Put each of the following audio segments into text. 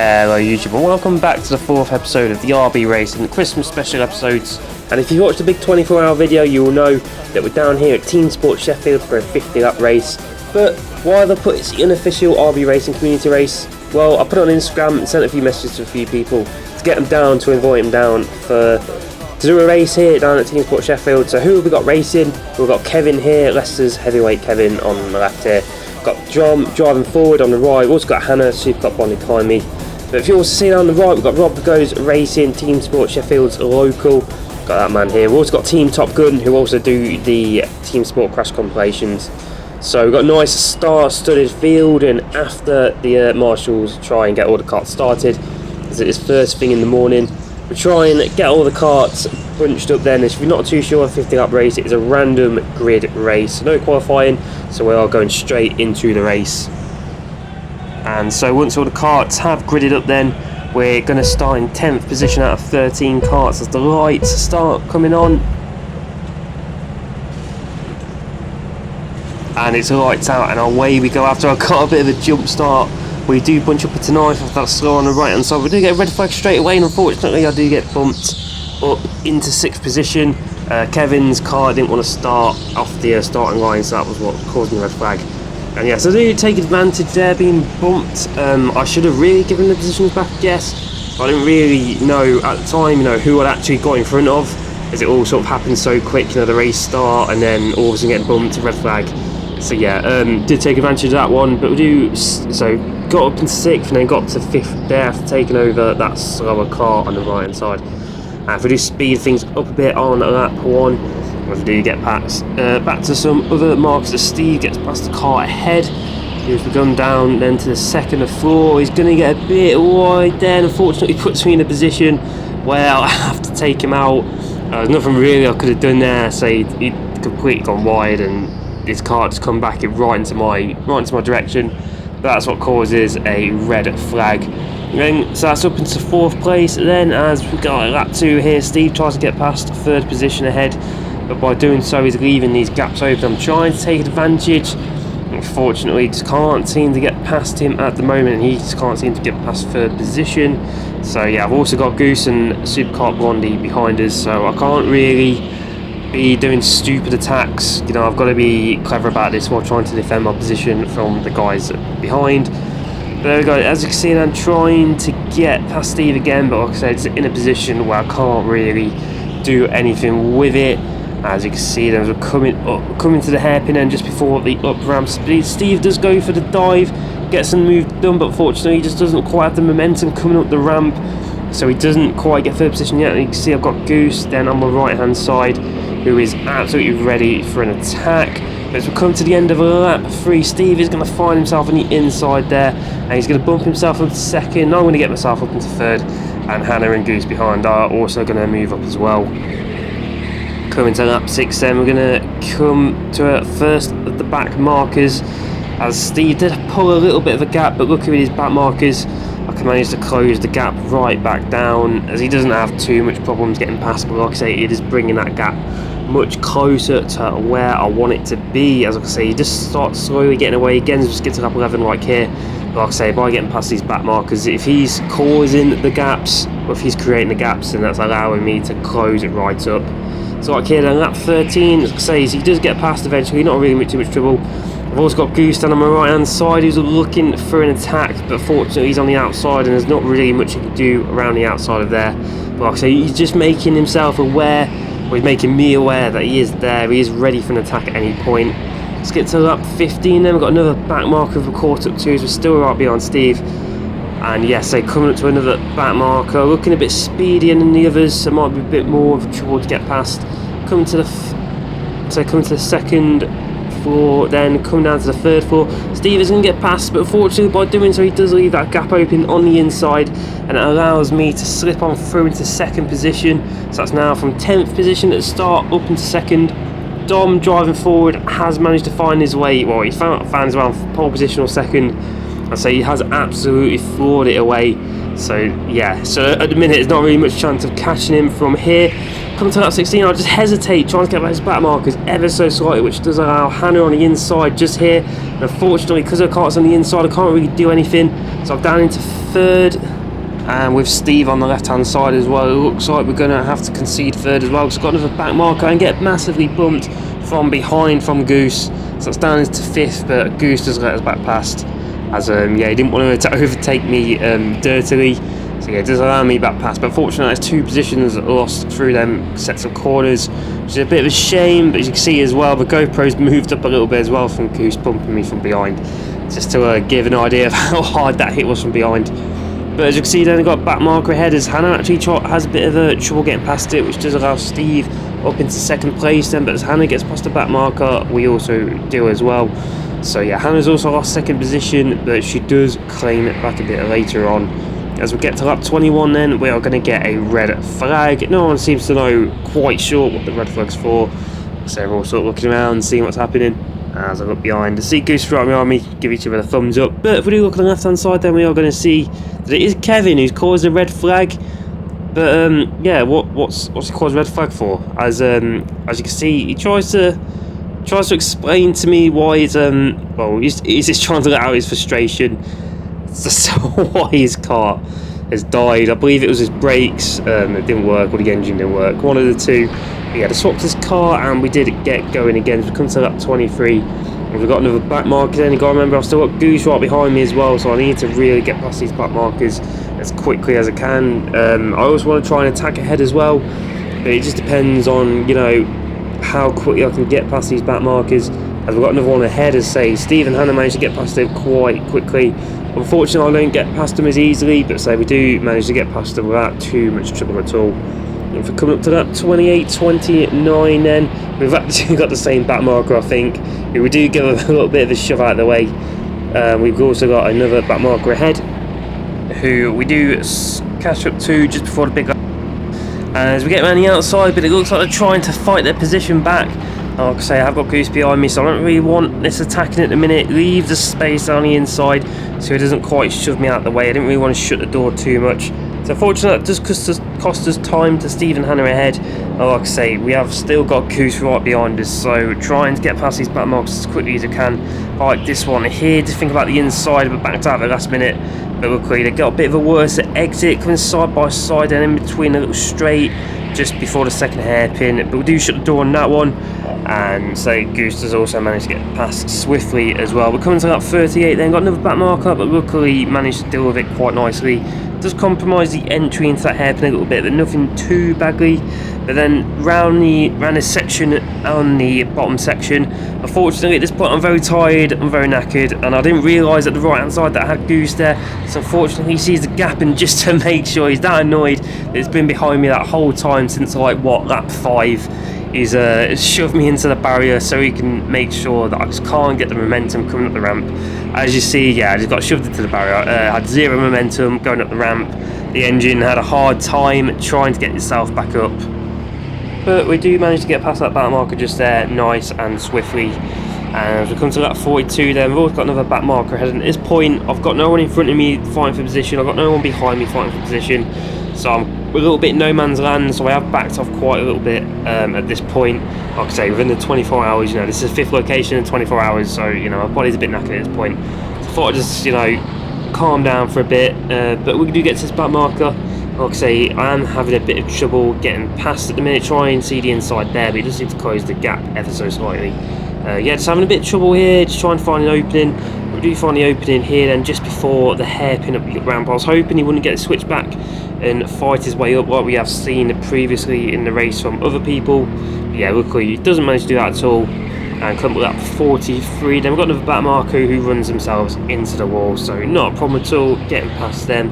Hello YouTube and welcome back to the 4th episode of the RB Racing, the Christmas special episodes. And if you watched the big 24-hour video, you will know that we're down here at Teamsport Sheffield for a 50-lap race. But why have I put it's the unofficial RB Racing community race? Well, I put it on Instagram and sent a few messages to a few people to get them down, to invite them down to do a race here down at Teamsport Sheffield. So who have we got racing? We've got Kevin here, Leicester's heavyweight Kevin on the left here. Got John driving forward on the right. We've also got Hannah, Supercup Bonnie behind me. But if you also see down the right, we've got Rob that goes racing, Teamsport Sheffield's local. Got that man here. We've also got Team Top Gun, who also do the Team Sport Crash compilations. So we've got a nice star-studded field, and after the marshals try and get all the karts started, as it is first thing in the morning, we try and get all the karts bunched up then. If you're not too sure, a 50-lap race, it is a random grid race, no qualifying, so we are going straight into the race. And so once all the karts have gridded up then, we're going to start in 10th position out of 13 karts as the lights start coming on. And it's lights out and away we go. After I got a bit of a jump start, we do bunch up into 9th after that slow on the right hand side. We do get a red flag straight away, and unfortunately I do get bumped up into 6th position. Kevin's car didn't want to start off the starting line, so that was what caused me the red flag. And yes, I do take advantage there, being bumped. I should have really given the positions back, yes. I didn't really know at the time, who I'd actually got in front of, as it all sort of happened so quick, the race start, and then all of a sudden getting bumped, red flag. So yeah, did take advantage of that one, but we do, so got up in 6th and then got to 5th there after taking over that slower car on the right hand side. And if we do speed things up a bit on lap 1, if we do get past, back to some other marks as Steve gets past the car ahead. Here's the gun down then to the 2nd of 4. He's going to get a bit wide there, and unfortunately puts me in a position where I have to take him out. There's nothing really I could have done there, so he'd completely gone wide and his car just come back right into my direction. But that's what causes a red flag. So that's up into 4th place then, as we got lap 2 here. Steve tries to get past 3rd position ahead, but by doing so he's leaving these gaps open. I'm trying to take advantage. Unfortunately, just can't seem to get past him at the moment, and he just can't seem to get past 3rd position. So yeah, I've also got Goose and Supercup Blondie behind us, so I can't really be doing stupid attacks. I've got to be clever about this while trying to defend my position from the guys behind. But there we go. As you can see, I'm trying to get past Steve again, but like I said, it's in a position where I can't really do anything with it. As you can see, there's a coming to the hairpin end just before the up ramp speed. Steve does go for the dive, gets the move done, but fortunately he just doesn't quite have the momentum coming up the ramp, so he doesn't quite get 3rd position yet. And you can see I've got Goose then on my right hand side, who is absolutely ready for an attack. But as we come to the end of lap 3, Steve is going to find himself on the inside there, and he's going to bump himself up to 2nd. I'm going to get myself up into 3rd, and Hannah and Goose behind are also going to move up as well. Coming to lap 6 then, we're going to come to a first of the back markers, as Steve did pull a little bit of a gap, but looking at his back markers, I can manage to close the gap right back down, as he doesn't have too much problems getting past, but like I say, it is bringing that gap much closer to where I want it to be. As I say, he just starts slowly getting away again, just gets to lap 11 like here. But like I say, by getting past these back markers, if he's causing the gaps, or if he's creating the gaps, then that's allowing me to close it right up. So like here then, lap 13, as I say, he does get past eventually, not really too much trouble. I've also got Goose down on my right hand side, who's looking for an attack, but fortunately he's on the outside and there's not really much he can do around the outside of there. But like I say, he's just making himself aware, or he's making me aware that he is there, he is ready for an attack at any point. Let's get to lap 15 then. We've got another back marker we've caught up to, so we're still right behind Steve. And yes, they're coming up to another back marker, looking a bit speedier than the others, so it might be a bit more of a trouble to get past. Coming to the 2nd floor, then coming down to the 3rd floor. Steve is going to get past, but unfortunately by doing so he does leave that gap open on the inside, and it allows me to slip on through into 2nd position. So that's now from 10th position at the start up into 2nd. Dom driving forward has managed to find his way, well, he found his way on pole position or 2nd. I say he has absolutely floored it away. So yeah, so at the minute there's not really much chance of catching him from here. Coming to lap 16, I'll just hesitate trying to get back his back markers ever so slightly, which does allow Hannah on the inside just here. And unfortunately, because her cart's on the inside, I can't really do anything. So I'm down into 3rd. and with Steve on the left hand side as well, it looks like we're going to have to concede third as well, because we've got another back marker and get massively bumped from behind from Goose. So it's down into 5th, but Goose doesn't let us back past, as yeah, he didn't want to overtake me dirtily, so yeah, it does allow me back past. But fortunately, there's 2 positions lost through them sets of corners, which is a bit of a shame. But as you can see as well, the GoPro's moved up a little bit as well from Goose bumping me from behind, just to give an idea of how hard that hit was from behind. But as you can see, then we've got back marker ahead, as Hannah actually has a bit of trouble getting past it, which does allow Steve up into 2nd place then. But as Hannah gets past the back marker, we also do as well. So yeah, Hannah's also lost 2nd position, but she does claim it back a bit later on. As we get to lap 21 then, we are going to get a red flag. No one seems to know quite sure what the red flag's for, so we're all sort of looking around, seeing what's happening. As I look behind, I see Goose right behind me, give each other a thumbs up. But if we do look on the left hand side, then we are going to see that it is Kevin who's caused a red flag. But yeah, what's he caused a red flag for? As you can see, he tries to explain to me why it's well, he's just trying to let out his frustration. So why his car has died. I believe it was his brakes that didn't work, or the engine didn't work, one of the two. He had to swap his car, and we did get going again. As we come to lap 23, and we've got another back marker. Then you got to remember, I've still got Goose right behind me as well, so I need to really get past these back markers as quickly as I can. I also want to try and attack ahead as well, but it just depends on, you know, how quickly I can get past these back markers. As we've got another one ahead, as say Steve and Hannah managed to get past it quite quickly. Unfortunately, I don't get past them as easily, but say we do manage to get past them without too much trouble at all. And if we're coming up to that 28-29 then, we've actually got the same back marker, I think. We do give a little bit of a shove out of the way. We've also got another back marker ahead, who we do catch up to just before the big lap. As we get around the outside, but it looks like they're trying to fight their position back. Like I say, I've got Goose behind me, so I don't really want this attacking at the minute. Leave the space on the inside so it doesn't quite shove me out the way. I didn't really want to shut the door too much. So fortunately, that does cost us time to Steve and Hannah ahead. Like I say, we have still got Goose right behind us, so trying to get past these back marks as quickly as I can. Like this one here, to think about the inside, but backed out at the last minute. But luckily, they got a bit of a worse exit, coming side by side and in between a little straight just before the 2nd hairpin. But we do shut the door on that one. And so Goose does also manage to get past swiftly as well. We're coming to that 38 then, got another back marker, but luckily managed to deal with it quite nicely. Does compromise the entry into that hairpin a little bit, but nothing too badly. But then round the section on the bottom section, unfortunately at this point I'm very tired, I'm very knackered, and I didn't realise at the right hand side that I had Goose there. So unfortunately he sees the gap, and just to make sure, he's that annoyed that it's been behind me that whole time since like what, lap 5. He's shoved me into the barrier so he can make sure that I just can't get the momentum coming up the ramp. As you see, yeah, I just got shoved into the barrier. Had zero momentum going up the ramp. The engine had a hard time trying to get itself back up. But we do manage to get past that back marker just there, nice and swiftly. And as we come to that 42 then, we've always got another back marker ahead. And at this point, I've got no one in front of me fighting for position. I've got no one behind me fighting for position. So I'm a little bit no man's land, so I have backed off quite a little bit at this point. Like I say, within the 24 hours, you know, this is the 5th location in 24 hours, so, you know, my body's a bit knackered at this point. So I thought I'd just, you know, calm down for a bit, but we do get to this back marker. Like I say, I am having a bit of trouble getting past at the minute, try and see the inside there, but it does seem to close the gap ever so slightly. Yeah, just having a bit of trouble here, just trying to find an opening. We do find the opening here then, just before the hairpin up the ramp. I was hoping he wouldn't get a switch back and fight his way up like we have seen previously in the race from other people. But yeah, luckily he doesn't manage to do that at all, and come up with that 43. Then we've got another back marker who runs themselves into the wall, so not a problem at all getting past them.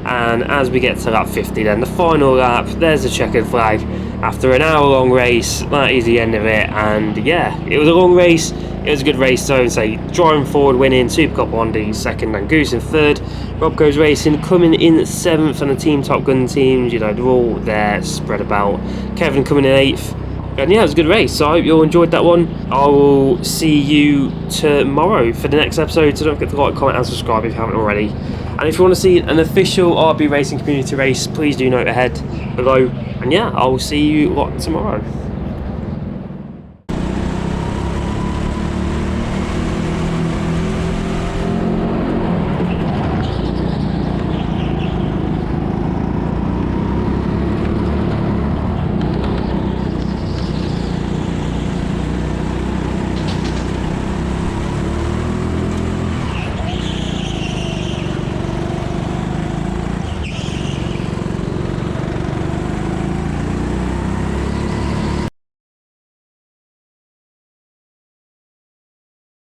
And as we get to that 50 then, the final lap, there's the checkered flag. After an hour-long race, that is the end of it. And yeah, it was a long race. It was a good race, so say driving forward, winning, Supercup Bondi 2nd, and Goose in 3rd. Rob Goes Racing coming in 7th, and the Team Top Gun teams, you know, they're all there spread about. Kevin coming in 8th. And yeah, it was a good race, so I hope you all enjoyed that one. I will see you tomorrow for the next episode, so don't forget to like, comment and subscribe if you haven't already. And if you want to see an official RB Racing community race, please do note ahead below. And yeah, I will see you lot tomorrow.